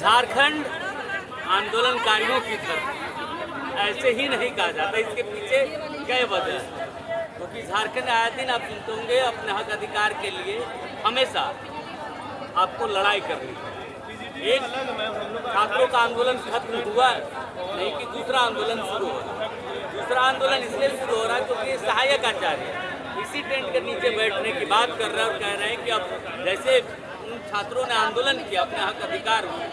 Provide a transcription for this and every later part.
झारखंड आंदोलनकारियों की तरफ ऐसे ही नहीं कहा जाता, इसके पीछे कई वजह है। क्योंकि झारखंड आए दिन आप सुनते होंगे अपने हक अधिकार के लिए हमेशा आपको लड़ाई करनी है। एक छात्रों का आंदोलन खत्म हुआ नहीं कि दूसरा आंदोलन शुरू हो रहा है। दूसरा आंदोलन इसलिए शुरू हो रहा है क्योंकि सहायक आचार्य इसी टेंट के नीचे बैठने की बात कर रहे हैं और कह रहे हैं कि अब जैसे उन छात्रों ने आंदोलन किया अपने हक अधिकार में,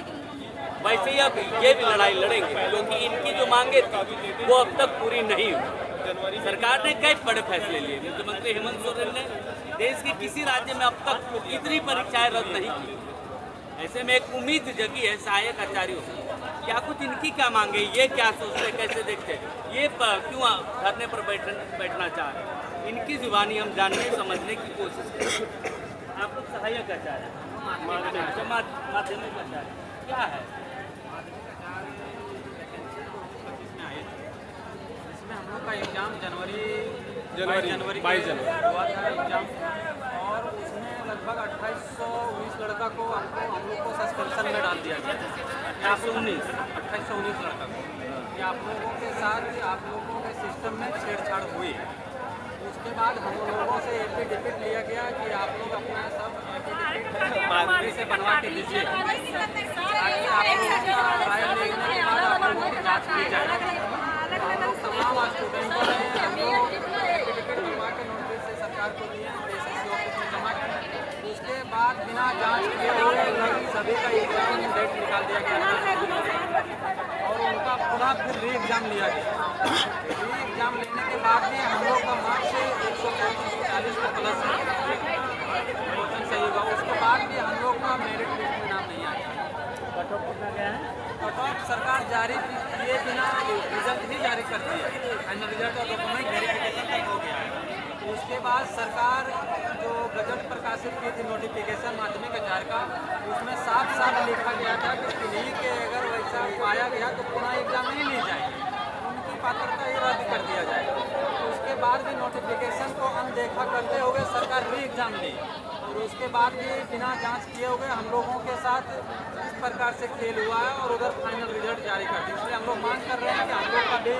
वैसे ही अब ये भी लड़ाई लड़ेंगे क्योंकि इनकी जो मांगे थी वो अब तक पूरी नहीं हुई। सरकार ने कई बड़े फैसले लिए। मुख्यमंत्री हेमंत सोरेन ने देश के किसी राज्य में अब तक इतनी परीक्षाएं रद्द नहीं की। ऐसे में एक उम्मीद जगी है सहायक आचार्यों से, क्या कुछ इनकी क्या मांगे, ये क्या सोचते, कैसे देखते, ये क्यों धरने पर बैठना चाह रहे हैं, इनकी जुबानी हम जानने समझने की कोशिश करें। आप लोग सहायक आचार्य माध्यमिक आचार्य क्या है? इसमें हम लोग का एग्जाम जनवरी 22 जनवरी हुआ था एग्जाम, और उसमें लगभग 2819 लड़का को हम लोग को सस्पेंशन में डाल दिया गया। 2819 लड़का को कि आप लोगों के साथ आप लोगों के सिस्टम में छेड़छाड़ हुई। उसके बाद हम लोगों से एफिडेविट लिया गया कि आप लोग अपना सब एफिडेविट से बनवा के दीजिए, ताकि आप लोगों का राय लेने के बाद आप लोगों की जाँच की जाए। हम लोग तमाम स्टूडेंटों ने हम लोग एफिडेविट बनवा के नोटिस से सरकार को दिए, एसएससी ऑफिस में जमा किए। उसके बाद बिना जाँच किए हुए सभी का एग्जाम डेट निकाल दिया गया और उनका पुनः फिर री एग्ज़ाम लिया गया। री एग्ज़ाम लेने के बाद में हम लोग का मार्क्स 140 का प्लस क्वेश्चन सही होगा। उसके बाद भी हम लोग का मेरिट लिस्ट में नाम नहीं आया। कट ऑफ कितना गया है? कट ऑफ सरकार जारी किए बिना रिजल्ट ही जारी करती है। फाइनल रिजल्ट और डॉक्यूमेंट वेरिफिकेशन तक हो गया है। उसके बाद सरकार जो गजट प्रकाशित की थी नोटिफिकेशन माध्यमिक आचार्य का, उसमें साफ साफ लिखा गया था कि किन्हीं के अगर वैसा पाया गया तो पुनः एग्जाम नहीं ली जाएगी, उनकी पात्रता ही रद्द कर दिया जाएगा। उसके बाद भी नोटिफिकेशन को अनदेखा करते हुए सरकार री एग्ज़ाम ली और उसके बाद भी बिना जांच किए हुए हम लोगों के साथ इस प्रकार से खेल हुआ है और उधर फाइनल रिजल्ट जारी कर दिया। इसलिए हम लोग मांग कर रहे हैं कि हम लोग का भी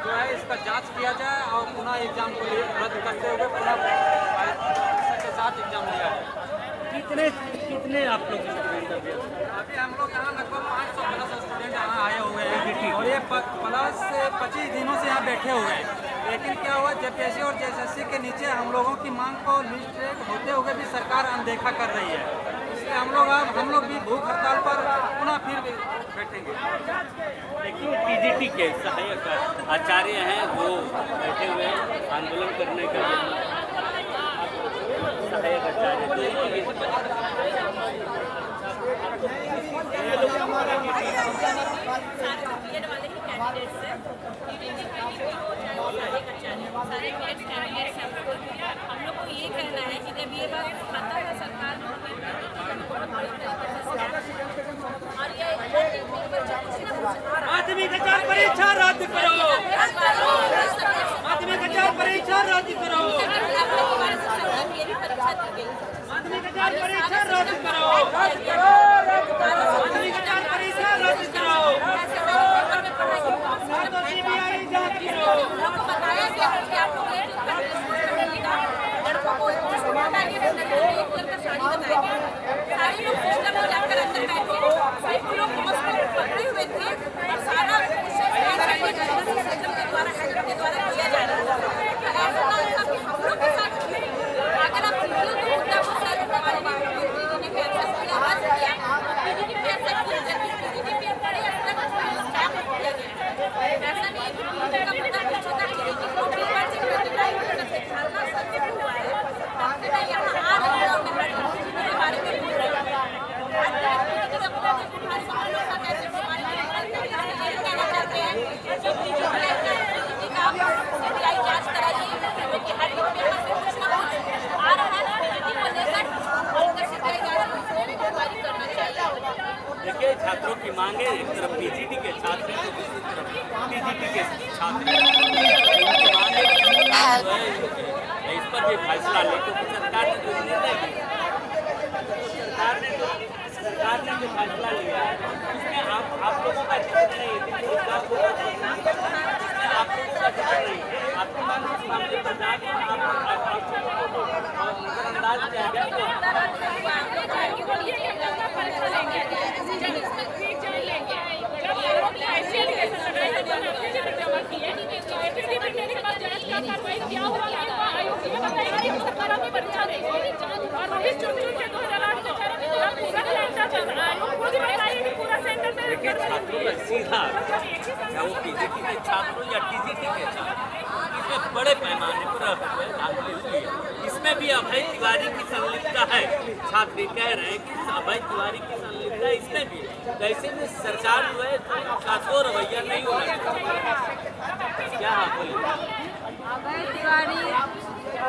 जो है इसका जांच किया जाए और पुनः एग्जाम को रद्द करते हुए पुनः के साथ एग्जाम लिया जाए। कितने आप लोग अभी हम लोग यहाँ लगभग 500 प्लस स्टूडेंट यहाँ आए हुए हैं और ये प्लस 25 दिनों से यहाँ बैठे हुए हैं। लेकिन क्या हुआ, जेपीएससी और जेएसएससी के नीचे हम लोगों की मांग को लिस्ट होते हुए भी सरकार अनदेखा कर रही है। इसलिए हम लोग भी भूख हड़ताल पर पुनः फिर बैठेंगे। लेकिन पीजीटी के सहायक आचार्य हैं वो बैठे हुए हैं आंदोलन करने के लिए। सहायक आचार्य सारे कैंडिडेट्स हम लोग को ये कहना है कि जब ये बात पता है सरकार माध्यमिक आचार्य परीक्षा रद्द करो, माध्यमिक आचार्य परीक्षा रद्द करो, माध्यमिक आचार्य परीक्षा रद्द करो, माध्यमिक आचार्य परीक्षा रद्द करो, सीबीआई जांच करो। बताया गया कि आप लोग लड़कों को सारे लोग सिस्टम में जाकर अंदर बैठे, सभी लोग पकड़े हुए थे और सारा सिस्टम के द्वारा के द्वारा किया जा रहा था। ऐसा था कि हम लोग के साथ अगर आप मुद्दा को सर हमारे ने फैसला किया ऐसा नहीं देखिए, छात्रों की मांगे एक तरफ पीजीटी के छात्र हैं तो दूसरी तरफ टीजीटी के छात्र इस पर भी फैसला ले, क्योंकि सरकार ने जो निर्णय लिया, सरकार ने सरकार ने जो फैसला लिया है उसमें आप लोगों का टिकट नहीं है, जिसमें आप लोगों का टिकट नहीं है, आपकी मांग इस मामले पर जाके नजरअंदाज किया गया। देखिए छात्रों का सीधा क्या वो पीजीटी के छात्रों या टीजीटी के छात्र इसमें बड़े पैमाने पर धांधली हुई है। इसमें भी अभय तिवारी की संलिप्तता है। छात्र कह रहे हैं कि अभय तिवारी की संलिप्तता इसमें भी, तो ऐसे में सरकार जो है छात्रों रवैया नहीं होना चाहिए। क्या हाँ बोलिए। Abhay Tiwari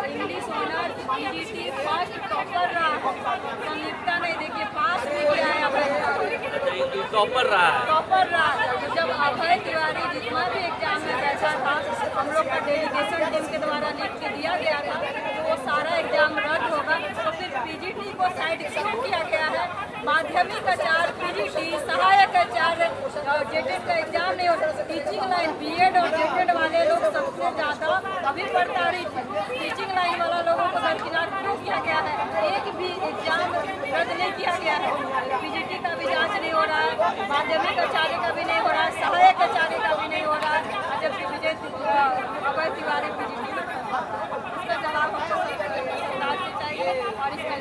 English honour PGT first topper रहा, संलिप्तता नहीं। देखिए पास भी किया है अभय तिवारी, टॉपर रहा है। टॉपर रहा। जब अभय तिवारी जितना भी एग्जाम में बैठा था, हम लोग का डेलीगेशन टीम के द्वारा लिख के दिया गया था तो वो सारा एग्जाम रद्द होगा। तो फिर पीजीटी को साइड क्यों किया गया है? माध्यमिक आचार्य, पीजीटी, सहायक आचार्य, जेटेड का एग्जाम नहीं होता। टीचिंग लाइन, बीएड और जेटेड वाले लोग सबसे ज़्यादा अभी प्रताड़ित है। टीचिंग लाइन वाला लोगों को दरकिनार क्यों किया गया है? एक भी एग्जाम रद्द नहीं किया गया है। पीजीटी का भी जांच नहीं हो रहा है, माध्यमिक आचार्य का भी नहीं हो रहा है, सहायक आचार्य का भी नहीं हो रहा है, जबकि अभय तिवारी पीजीटी में इसका जवाब हमको सरकार से चाहिए। और इसका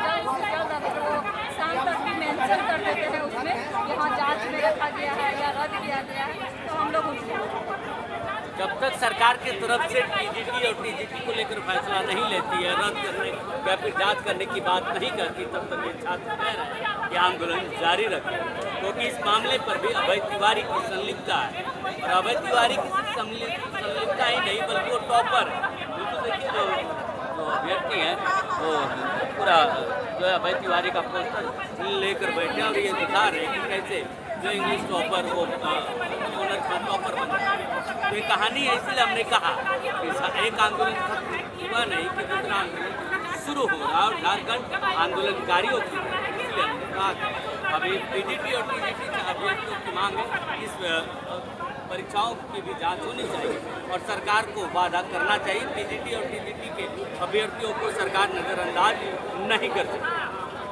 जल्द से जल्द अगर वो शाम तक भी मेंशन कर देते हैं उसमें यहाँ जांच में रखा गया है या रद्द किया गया है तो हम लोग उनसे जब तक सरकार की तरफ से पीजीटी और टीजीटी को लेकर फैसला नहीं लेती है, रद्द करने या फिर जांच करने की बात नहीं करती, तब तक ये छात्र कह रहे हैं कि आंदोलन जारी रखें, क्योंकि इस मामले पर भी अभय तिवारी की संलिप्तता है। और अभय तिवारी की संलिप्तता ही नहीं बल्कि वो टॉपर, बिल्कुल देखिए जो अभ्यर्थी हैं वो पूरा जो है अभय तिवारी का पोस्टर लेकर बैठे और ये दिखा रहे हैं कि कैसे जो इंग्लिश टॉपर वो ऑनर टॉपर बन गए। तो ये कहानी है, इसलिए हमने कहा कि एक आंदोलन हुआ नहीं कि दूसरा आंदोलन शुरू हो रहा और झारखंड आंदोलनकारियों की, इसलिए हमने कहा कि अभी पीजीटी और टीजीटी के अभ्यर्थियों की मांग है इस परीक्षाओं की भी जांच होनी चाहिए और सरकार को वादा करना चाहिए। पीजीटी और टीजीटी के अभ्यर्थियों को सरकार नज़रअंदाज नहीं कर सकती।